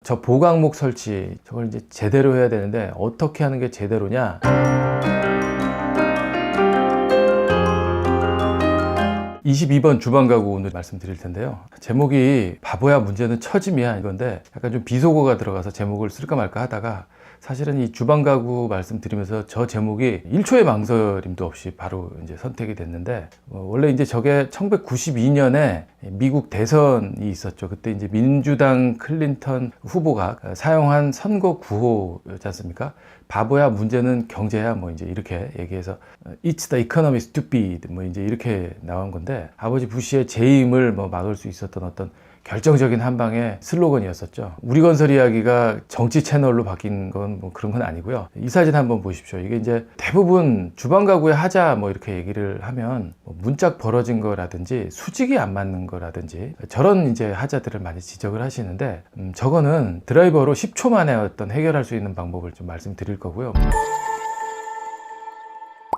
저 보강목 설치, 저걸 이제 제대로 해야 되는데 어떻게 하는 게 제대로냐? 22번 주방가구 오늘 말씀드릴 텐데요. 제목이 바보야 문제는 처짐이야 이건데 약간 좀 비속어가 들어가서 제목을 쓸까 말까 하다가 사실은 이 주방가구 말씀드리면서 저 제목이 1초의 망설임도 없이 바로 이제 선택이 됐는데 원래 이제 저게 1992년에 미국 대선이 있었죠. 그때 이제 민주당 클린턴 후보가 사용한 선거 구호였지 않습니까? 바보야 문제는 경제야 뭐 이제 이렇게 얘기해서 It's the economy stupid 뭐 이제 이렇게 나온 건데 아버지 부시의 재임을 뭐 막을 수 있었던 어떤 결정적인 한 방의 슬로건이었었죠. 우리건설 이야기가 정치 채널로 바뀐 건 뭐 그런 건 아니고요. 이 사진 한번 보십시오. 이게 이제 대부분 주방 가구의 하자 뭐 이렇게 얘기를 하면 뭐 문짝 벌어진 거라든지 수직이 안 맞는 거라든지 저런 이제 하자들을 많이 지적을 하시는데 저거는 드라이버로 10초 만에 어떤 해결할 수 있는 방법을 좀 말씀드릴 거고요.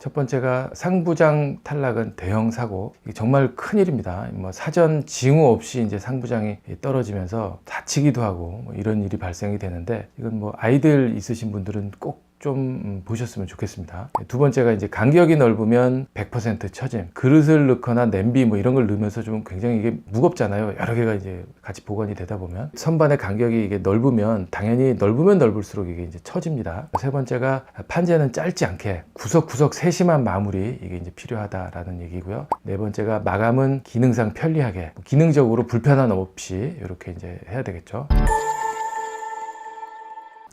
첫 번째가 상부장 탈락은 대형 사고. 이게 정말 큰일입니다. 뭐 사전 징후 없이 이제 상부장이 떨어지면서 다치기도 하고 뭐 이런 일이 발생이 되는데 이건 뭐 아이들 있으신 분들은 꼭 좀 보셨으면 좋겠습니다. 두 번째가 이제 간격이 넓으면 100% 처짐. 그릇을 넣거나 냄비 뭐 이런 걸 넣으면서 좀 굉장히 이게 무겁잖아요. 여러 개가 이제 같이 보관이 되다 보면 선반의 간격이 이게 넓으면 당연히 넓으면 넓을수록 이게 이제 처집니다. 세 번째가 판재는 짧지 않게 구석구석 세심한 마무리 이게 이제 필요하다라는 얘기고요. 네 번째가 마감은 기능상 편리하게 기능적으로 불편함 없이 이렇게 이제 해야 되겠죠.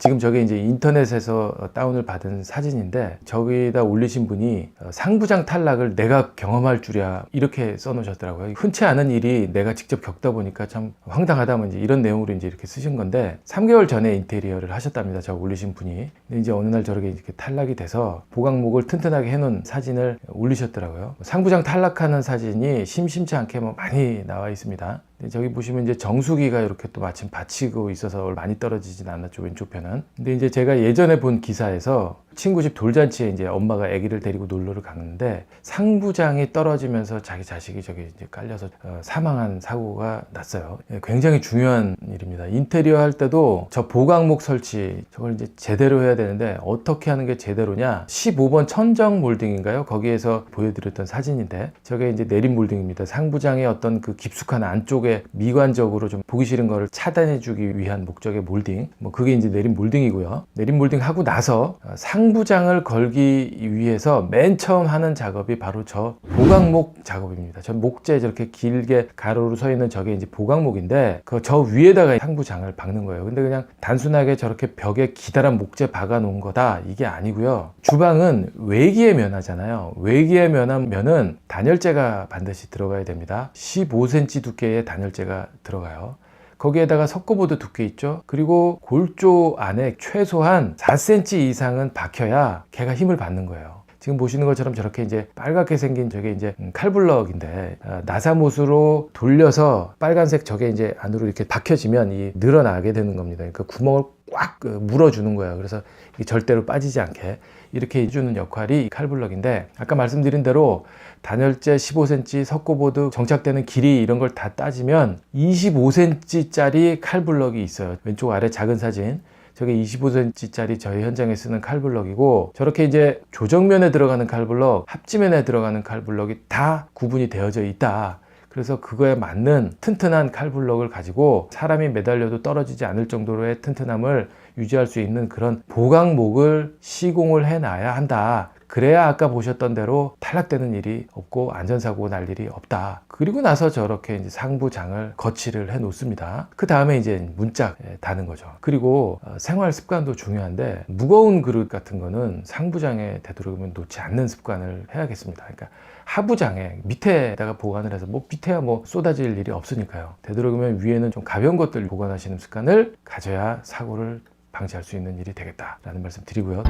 지금 저게 이제 인터넷에서 다운을 받은 사진인데 저기다 올리신 분이 상부장 탈락을 내가 경험할 줄이야 이렇게 써놓으셨더라고요. 흔치 않은 일이 내가 직접 겪다 보니까 참 황당하다 뭐 이제 이런 내용으로 이제 이렇게 쓰신 건데 3개월 전에 인테리어를 하셨답니다. 저 올리신 분이. 근데 이제 어느 날 저렇게 이렇게 탈락이 돼서 보강목을 튼튼하게 해놓은 사진을 올리셨더라고요. 상부장 탈락하는 사진이 심심치 않게 뭐 많이 나와 있습니다. 저기 보시면 이제 정수기가 이렇게 또 마침 받치고 있어서 많이 떨어지진 않았죠, 왼쪽 편은. 근데 이제 제가 예전에 본 기사에서 친구 집 돌잔치에 이제 엄마가 아기를 데리고 놀러를 갔는데 상부장이 떨어지면서 자기 자식이 저기 이제 깔려서 사망한 사고가 났어요. 굉장히 중요한 일입니다. 인테리어 할 때도 저 보강목 설치 저걸 이제 제대로 해야 되는데 어떻게 하는 게 제대로냐? 15번 천정 몰딩인가요? 거기에서 보여드렸던 사진인데 저게 이제 내림 몰딩입니다. 상부장의 어떤 그 깊숙한 안쪽에 미관적으로 좀 보기 싫은 거를 차단해주기 위한 목적의 몰딩. 뭐 그게 이제 내림 몰딩이고요. 내림 몰딩 하고 나서 상부장을 걸기 위해서 맨 처음 하는 작업이 바로 저 보강목 작업입니다. 저 목재 저렇게 길게 가로로 서 있는 저게 이제 보강목인데 그 저 위에다가 상부장을 박는 거예요. 근데 그냥 단순하게 저렇게 벽에 기다란 목재 박아 놓은 거다 이게 아니고요. 주방은 외기에 면하잖아요. 외기에 면하면은 단열재가 반드시 들어가야 됩니다. 15cm 두께의 단열재가 들어가요. 거기에다가 석고보드 두께 있죠. 그리고 골조 안에 최소한 4cm 이상은 박혀야 걔가 힘을 받는 거예요. 지금 보시는 것처럼 저렇게 이제 빨갛게 생긴 저게 이제 칼블럭인데 나사못으로 돌려서 빨간색 저게 이제 안으로 이렇게 박혀지면 이 늘어나게 되는 겁니다. 그러니까 구멍을 꽉 물어주는 거예요. 그래서 절대로 빠지지 않게 이렇게 해주는 역할이 칼블럭인데 아까 말씀드린 대로 단열재 15cm, 석고보드 정착되는 길이 이런 걸 다 따지면 25cm 짜리 칼블럭이 있어요. 왼쪽 아래 작은 사진 저게 25cm 짜리 저희 현장에 쓰는 칼블럭이고 저렇게 이제 조정면에 들어가는 칼블럭, 합지면에 들어가는 칼블럭이 다 구분이 되어져 있다. 그래서 그거에 맞는 튼튼한 칼블럭을 가지고 사람이 매달려도 떨어지지 않을 정도로의 튼튼함을 유지할 수 있는 그런 보강목을 시공을 해놔야 한다. 그래야 아까 보셨던 대로 탈락되는 일이 없고 안전사고 날 일이 없다. 그리고 나서 저렇게 이제 상부장을 거치를 해 놓습니다. 그 다음에 이제 문짝 다는 거죠. 그리고 생활 습관도 중요한데 무거운 그릇 같은 거는 상부장에 되도록이면 놓지 않는 습관을 해야겠습니다. 그러니까 하부장에 밑에다가 보관을 해서 뭐 밑에야 뭐 쏟아질 일이 없으니까요. 되도록이면 위에는 좀 가벼운 것들 보관하시는 습관을 가져야 사고를 방지할 수 있는 일이 되겠다라는 말씀 드리고요.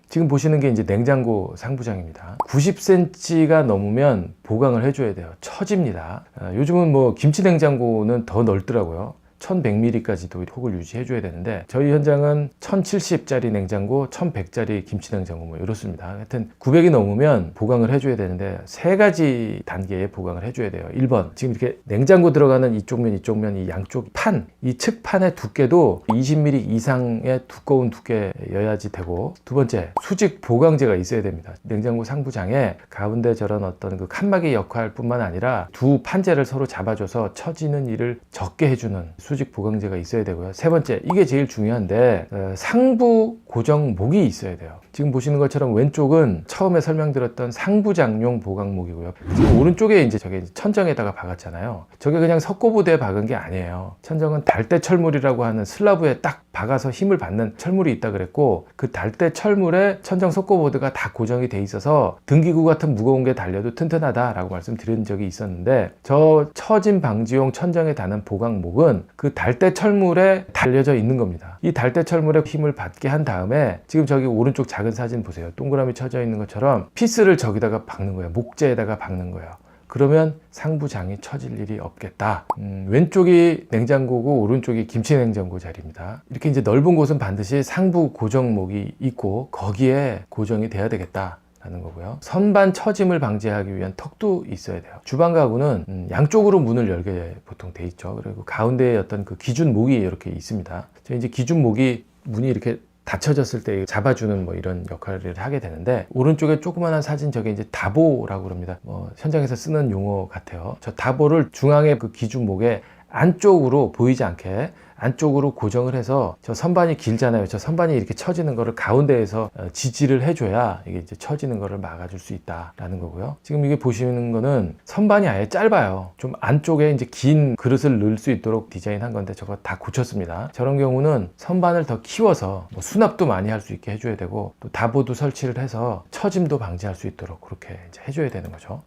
지금 보시는 게 이제 냉장고 상부장입니다. 90cm가 넘으면 보강을 해줘야 돼요. 처집니다. 요즘은 뭐 김치 냉장고는 더 넓더라고요. 1100ml까지도 폭을 유지해줘야 되는데 저희 현장은 1070짜리 냉장고, 1100짜리 김치 냉장고 뭐 이렇습니다. 하여튼 900이 넘으면 보강을 해줘야 되는데 세 가지 단계의 보강을 해줘야 돼요. 1번, 지금 이렇게 냉장고 들어가는 이쪽 면 이 양쪽 판, 이 측판의 두께도 20mm 이상의 두꺼운 두께여야지 되고, 두 번째, 수직 보강재가 있어야 됩니다. 냉장고 상부장에 가운데 저런 어떤 그 칸막이 역할뿐만 아니라 두 판재를 서로 잡아줘서 처지는 일을 적게 해주는 수직 보강재가 있어야 되고요. 세 번째, 이게 제일 중요한데 상부 고정목이 있어야 돼요. 지금 보시는 것처럼 왼쪽은 처음에 설명드렸던 상부장용 보강목이고요. 지금 오른쪽에 이제 저게 천정에다가 박았잖아요. 저게 그냥 석고보드에 박은 게 아니에요. 천정은 달대 철물이라고 하는 슬라브에 딱 박아서 힘을 받는 철물이 있다 그랬고, 그 달대 철물에 천정 석고보드가 다 고정이 돼 있어서 등기구 같은 무거운 게 달려도 튼튼하다라고 말씀드린 적이 있었는데, 저 처짐 방지용 천정에 다는 보강목은 그 달대 철물에 달려져 있는 겁니다. 이 달대 철물에 힘을 받게 한 다음에 지금 저기 오른쪽 작은 사진 보세요. 동그라미 쳐져 있는 것처럼 피스를 저기다가 박는 거예요. 목재에다가 박는 거예요. 그러면 상부장이 처질 일이 없겠다. 왼쪽이 냉장고고 오른쪽이 김치 냉장고 자리입니다. 이렇게 이제 넓은 곳은 반드시 상부 고정목이 있고 거기에 고정이 돼야 되겠다 라는 거고요. 선반 처짐을 방지하기 위한 턱도 있어야 돼요. 주방 가구는 양쪽으로 문을 열게 보통 돼 있죠. 그리고 가운데에 어떤 그 기준 목이 이렇게 있습니다. 이제 기준 목이 문이 이렇게 닫혀졌을 때 잡아주는 뭐 이런 역할을 하게 되는데, 오른쪽에 조그만한 사진, 저게 이제 다보라고 그럽니다. 현장에서 쓰는 용어 같아요. 저 다보를 중앙의 그 기준목에 안쪽으로 보이지 않게 안쪽으로 고정을 해서, 저 선반이 길잖아요. 저 선반이 이렇게 처지는 거를 가운데에서 지지를 해줘야 이게 이제 처지는 거를 막아줄 수 있다라는 거고요. 지금 이게 보시는 거는 선반이 아예 짧아요. 좀 안쪽에 이제 긴 그릇을 넣을 수 있도록 디자인한 건데 저거 다 고쳤습니다. 저런 경우는 선반을 더 키워서 수납도 많이 할 수 있게 해줘야 되고, 또 다보도 설치를 해서 처짐도 방지할 수 있도록 그렇게 이제 해줘야 되는 거죠.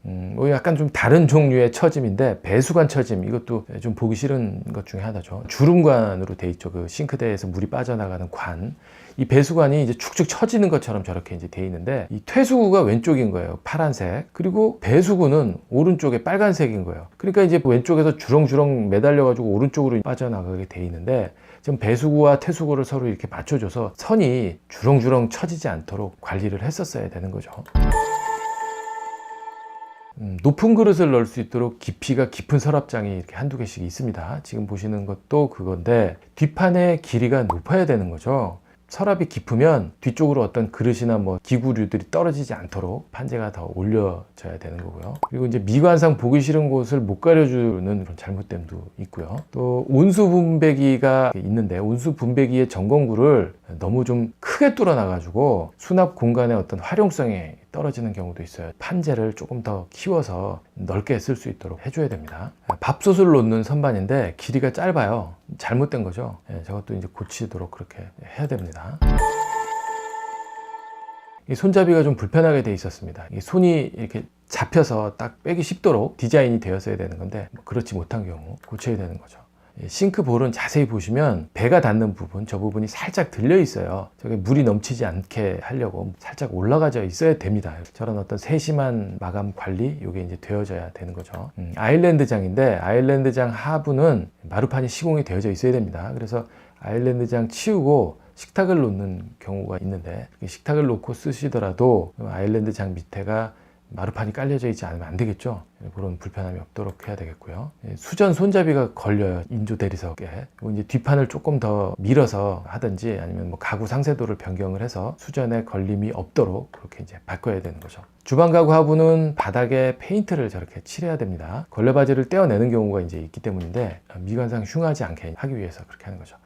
약간 좀 다른 종류의 처짐인데, 배수관 처짐, 이것도 좀 보기 싫은 것 중에 하나죠. 주름관 으로 돼 있죠. 그 싱크대에서 물이 빠져나가는 관. 이 배수관이 이제 축축 처지는 것처럼 저렇게 이제 돼 있는데, 이 퇴수구가 왼쪽인 거예요. 파란색. 그리고 배수구는 오른쪽에 빨간색인 거예요. 그러니까 이제 왼쪽에서 주렁주렁 매달려가지고 오른쪽으로 빠져나가게 돼 있는데, 지금 배수구와 퇴수구를 서로 이렇게 맞춰줘서 선이 주렁주렁 처지지 않도록 관리를 했었어야 되는 거죠. 높은 그릇을 넣을 수 있도록 깊이가 깊은 서랍장이 이렇게 한두 개씩 있습니다. 지금 보시는 것도 그건데, 뒷판의 길이가 높아야 되는 거죠. 서랍이 깊으면 뒤쪽으로 어떤 그릇이나 뭐 기구류들이 떨어지지 않도록 판재가 더 올려져야 되는 거고요. 그리고 이제 미관상 보기 싫은 곳을 못 가려주는 그런 잘못됨도 있고요. 또 온수 분배기가 있는데, 온수 분배기의 전건구를 너무 좀 크게 뚫어놔가지고 수납 공간의 어떤 활용성이 떨어지는 경우도 있어요. 판재를 조금 더 키워서 넓게 쓸 수 있도록 해줘야 됩니다. 밥솥을 놓는 선반인데 길이가 짧아요. 잘못된 거죠. 저것도 이제 고치도록 그렇게 해야 됩니다. 이 손잡이가 좀 불편하게 돼 있었습니다. 이 손이 이렇게 잡혀서 딱 빼기 쉽도록 디자인이 되었어야 되는 건데, 그렇지 못한 경우 고쳐야 되는 거죠. 싱크볼은 자세히 보시면 배가 닿는 부분, 저 부분이 살짝 들려 있어요. 저게 물이 넘치지 않게 하려고 살짝 올라가져 있어야 됩니다. 저런 어떤 세심한 마감 관리, 이게 이제 되어져야 되는 거죠. 아일랜드장인데, 아일랜드장 하부는 마루판이 시공이 되어져 있어야 됩니다. 그래서 아일랜드장 치우고 식탁을 놓는 경우가 있는데, 식탁을 놓고 쓰시더라도 아일랜드장 밑에가 마루판이 깔려져 있지 않으면 안 되겠죠. 그런 불편함이 없도록 해야 되겠고요. 수전 손잡이가 걸려요. 인조 대리석에. 이제 뒷판을 조금 더 밀어서 하든지, 아니면 뭐 가구 상세도를 변경을 해서 수전에 걸림이 없도록 그렇게 이제 바꿔야 되는 거죠. 주방 가구 하부는 바닥에 페인트를 저렇게 칠해야 됩니다. 걸레바지를 떼어내는 경우가 이제 있기 때문인데, 미관상 흉하지 않게 하기 위해서 그렇게 하는 거죠.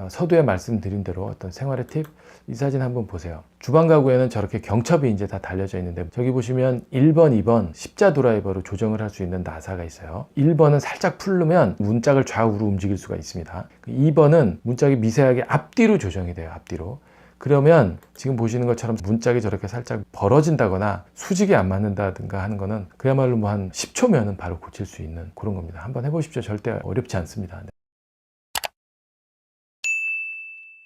서두에 말씀드린 대로 어떤 생활의 팁, 이 사진 한번 보세요. 주방 가구에는 저렇게 경첩이 이제 다 달려져 있는데, 저기 보시면 1번, 2번 십자 드라이버로 조정을 할 수 있는 나사가 있어요. 1번은 살짝 풀르면 문짝을 좌우로 움직일 수가 있습니다. 2번은 문짝이 미세하게 앞뒤로 조정이 돼요. 앞뒤로. 그러면 지금 보시는 것처럼 문짝이 저렇게 살짝 벌어진다거나 수직이 안 맞는다든가 하는 거는 그야말로 뭐 한 10초면은 바로 고칠 수 있는 그런 겁니다. 한번 해보십시오. 절대 어렵지 않습니다.